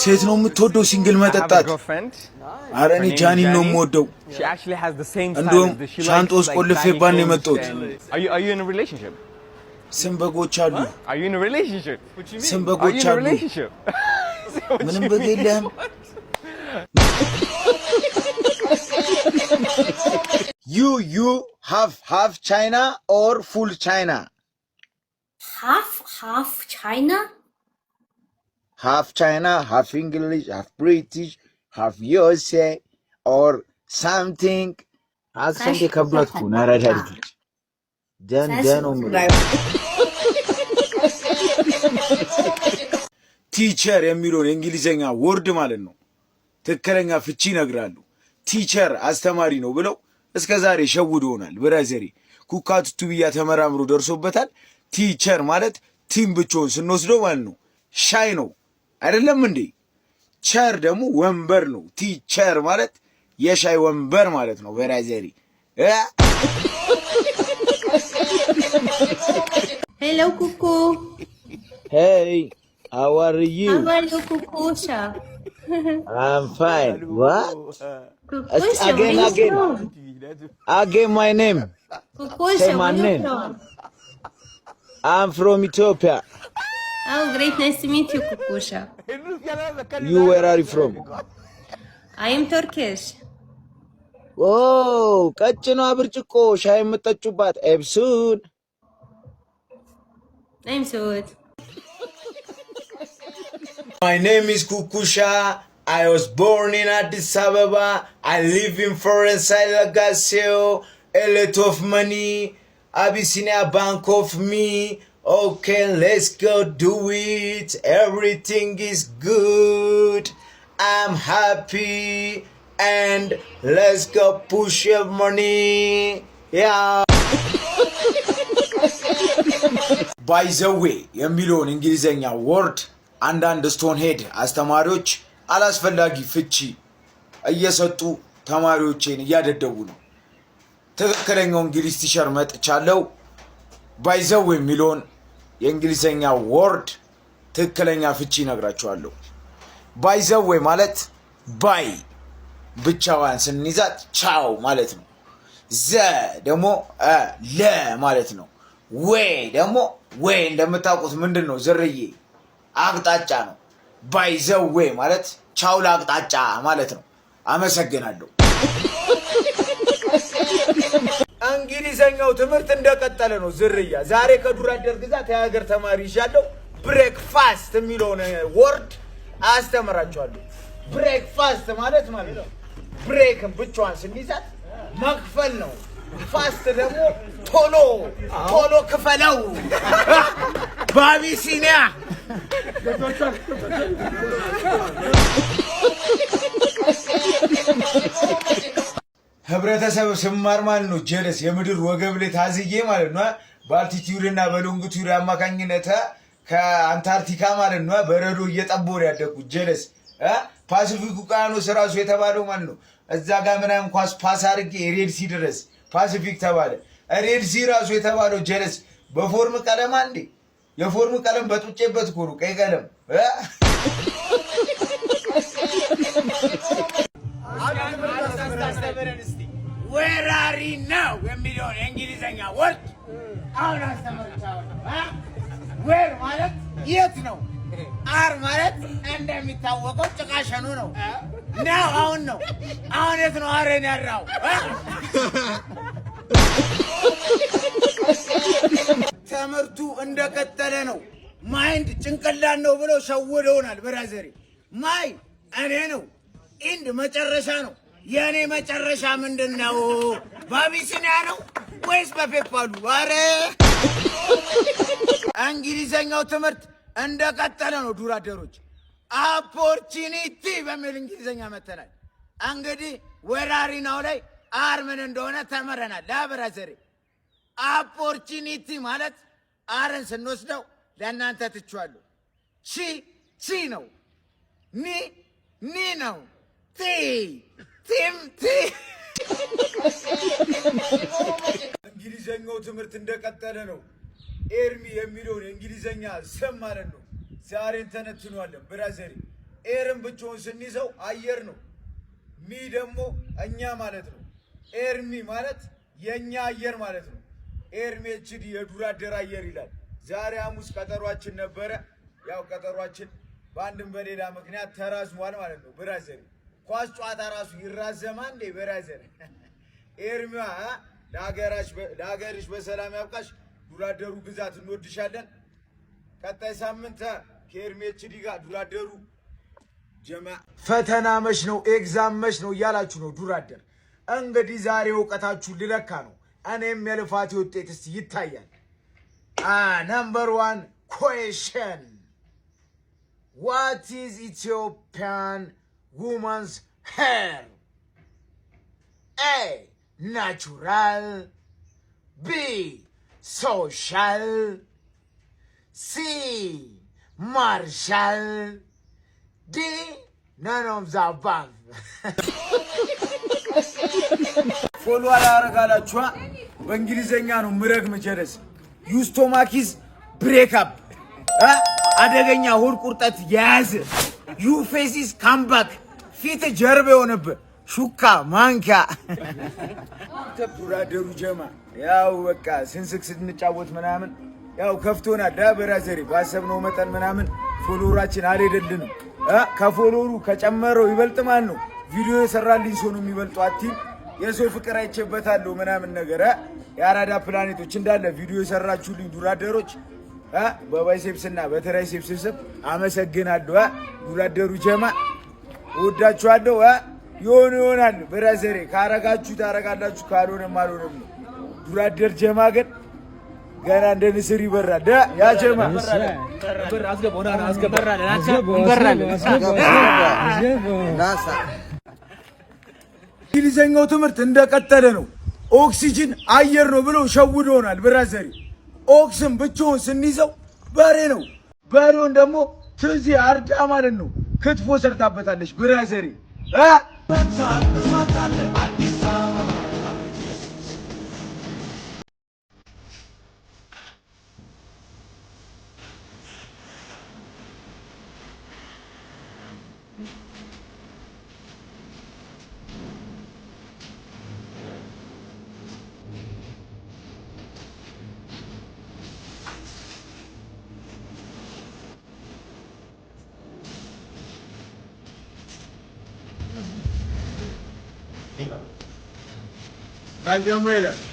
ሴት ነው የምትወደው ሲንግል መጠጣት አረ እኔ ጃኒ ነው የምወደው እንደውም ሻንጦስ ቆልፌባን ነው የመጣሁት ስንበጎች አሉ ስንበጎች አሉ ምንም በግ የለህም You have half China or full China? Half China? Half China, half English, half British, half USA, or something. Something ከብሏት እኮ ነው አራዳ ልጆች ደን ቲቸር የሚለውን የእንግሊዘኛ ወርድ ማለት ነው ትክክለኛ ፍቺ ይነግራሉ ቲቸር አስተማሪ ነው ብለው እስከዛሬ ሸውዶናል ብራዘሪ ኩካቱ ብያ ተመራምሮ ደርሶበታል ቲቸር ማለት ቲም ብቻውን ስንወስደው ማለት ነው ሻይ ነው አይደለም እንዴ ቸር ደግሞ ወንበር ነው ቲቸር ማለት የሻይ ወንበር ማለት ነው ብራዘሪ Hello Cuckoo. Hey, how are you? How are you Cuckoosha? I'm fine. What? Cuckoosha, Again my name. Cuckoosha, say my where name. you from? I'm from Ethiopia. Oh, great, nice to meet you Cuckoosha. You where are you from? I am Turkish. Oh, ቀጭኗ ብርጭቆ ሻይ የምትጠጩባት ኤብሱን I'm Suud. My name is Kukusha. I was born in Addis Ababa. I live in foreign Legasio. A lot of money. Abyssinia Bank of me. Okay, let's go do it. Everything is good. I'm happy. And let's go push your money. Yeah. By the way, የሚለውን እንግሊዘኛ ወርድ አንዳንድ ስቶን ሄድ አስተማሪዎች አላስፈላጊ ፍቺ እየሰጡ ተማሪዎችን እያደደቡ ነው ትክክለኛው እንግሊዝ ቲቸር መጥቻለሁ by the way የሚለውን የእንግሊዘኛ ወርድ ትክክለኛ ፍቺ ነግራችኋለሁ by the way ማለት ባይ ብቻዋን ስንይዛት ቻው ማለት ነው ዘ ደግሞ ለ ማለት ነው ወይ ደግሞ ወይ እንደምታውቁት ምንድነው ዝርዬ አቅጣጫ ነው ባይ ዘ ወይ ማለት ቻው ለአቅጣጫ ማለት ነው አመሰግናለሁ እንግሊዘኛው ትምህርት እንደቀጠለ ነው ዝርያ ዛሬ ከዱራደር ግዛት የሀገር ተማሪ ይሻለው ብሬክፋስት የሚለውን ወርድ አስተምራችኋለሁ ብሬክፋስት ማለት ነው ብሬክን ብቻዋን ስንይዛት መክፈል ነው ፋስት ደግሞ ቶሎ ክፈለው በአቢሲኒያ ህብረተሰብ ስማር ማለት ነው ጀለስ የምድር ወገብ ላይ ታዝዬ ማለት ነው በአልቲቲዩድ እና በሎንጊቲዩድ አማካኝነት ከአንታርክቲካ ማለት ነው በረዶ እየጠቦረ ያደኩት ጀለስ ፓሲፊክ ውቅያኖስ ራሱ የተባለው ማለት ነው እዛ ጋር ምናምን ኳስ ፓስ አድርጌ ሬድ ሲ ድረስ ፓሲፊክ ተባለ ሬድ ሲ ራሱ የተባለው ጀለስ በፎርም ቀለም አንዴ የፎርም ቀለም በጡጬበት እኮ ነው ቀይ ቀለም Where are you now? የሚለውን የእንግሊዘኛ ወርድ አሁን አስተምራችኋለሁ where ማለት የት ነው አር ማለት እንደሚታወቀው ጭቃሸኑ ነው ነው አሁን የት ነው አረን ያራው ትምህርቱ እንደቀጠለ ነው ማይንድ ጭንቅላት ነው ብለው ሸውደውናል ብራዘሪ ማይ እኔ ነው ኢንድ መጨረሻ ነው የኔ መጨረሻ ምንድነው በአቢሲኒያ ነው ወይስ በፔፓሉ አረ እንግሊዘኛው ትምህርት እንደቀጠለ ነው ዱራደሮች ኦፖርቹኒቲ በሚል እንግሊዘኛ መተናል እንግዲህ ወራሪ ነው ላይ አር ምን እንደሆነ ተመረናል ለብራዘሪ ኦፖርቹኒቲ ማለት አርን ስንወስደው ለእናንተ ትችዋለሁ ቺ ነው ኒ ነው ቲም እንግሊዘኛው ትምህርት እንደቀጠለ ነው ኤርሚ የሚለውን የእንግሊዘኛ ስም ማለት ነው ዛሬ ተነትኗል ብራዘሪ ኤርን ብቻውን ስንይዘው አየር ነው። ሚ ደግሞ እኛ ማለት ነው። ኤርሚ ማለት የኛ አየር ማለት ነው። ኤርሚ ኤችዲ የዱር አደር አየር ይላል። ዛሬ ሐሙስ ቀጠሯችን ነበረ። ያው ቀጠሯችን በአንድም በሌላ ምክንያት ተራዝሟል ማለት ነው። ብራዘር ኳስ ጨዋታ ራሱ ይራዘማል እንዴ ብራዘር? ኤርሚዋ ለሀገርሽ በሰላም ያብቃሽ። ዱር አደሩ ግዛት እንወድሻለን። ቀጣይ ሳምንት ከኤርሚ ኤችዲ ጋር ዱር አደሩ ጀማ ፈተና መች ነው ኤግዛም መች ነው እያላችሁ ነው ዱር አደር። እንግዲህ ዛሬ እውቀታችሁ ልለካ ነው። እኔም የልፋቴ ውጤት እስቲ ይታያል። ነምበር 1 question. What is Ethiopian woman's hair? A. Natural. B. Social. C. Martial. D. None of the above. ፎሎ አላረጋላችኋ በእንግሊዘኛ ነው ምረግ መጀረስ ዩስቶማኪስ ብሬክአፕ አደገኛ ሆድ ቁርጠት የያዘ ዩ ፌሲስ ካምባክ ፊት ጀርባ የሆነብህ ሹካ ማንኪያ ዱር አደሩ ጀማ ያው በቃ ስንስቅ ስንጫወት ምናምን ያው ከፍቶናል። ብራዘሬ ባሰብነው መጠን ምናምን ፎሎወራችን አልሄደልንም። ከፎሎወሩ ከጨመረው ይበልጥ ማን ነው ቪዲዮ የሰራልኝ ሰው ነው የሚበልጠው። አቲም የሰው ፍቅር አይቼበታለሁ ምናምን ነገር የአራዳ ፕላኔቶች እንዳለ ቪዲዮ የሰራችሁልኝ ዱር አደሮች በባይሴፕስ እና በትራይሴፕስ ስም አመሰግናለሁ። ዱር አደሩ ጀማ እወዳችኋለሁ። ይሆናል ብራዘሬ ካረጋችሁ ታረጋላችሁ፣ ካልሆነም አልሆነም ነው። ዱር አደር ጀማ ግን ገና እንደ ንስር ይበራል። ያ ጀማ እንግሊዘኛው ትምህርት እንደቀጠለ ነው። ኦክሲጅን አየር ነው ብለው ሸውዶናል ብራዘሪ። ኦክስን ብቻውን ስንይዘው በሬ ነው። በሬውን ደግሞ ትዚ አርዳ ማለት ነው ክትፎ ሰርታበታለች ብራዘሪ። Vai, Almeida.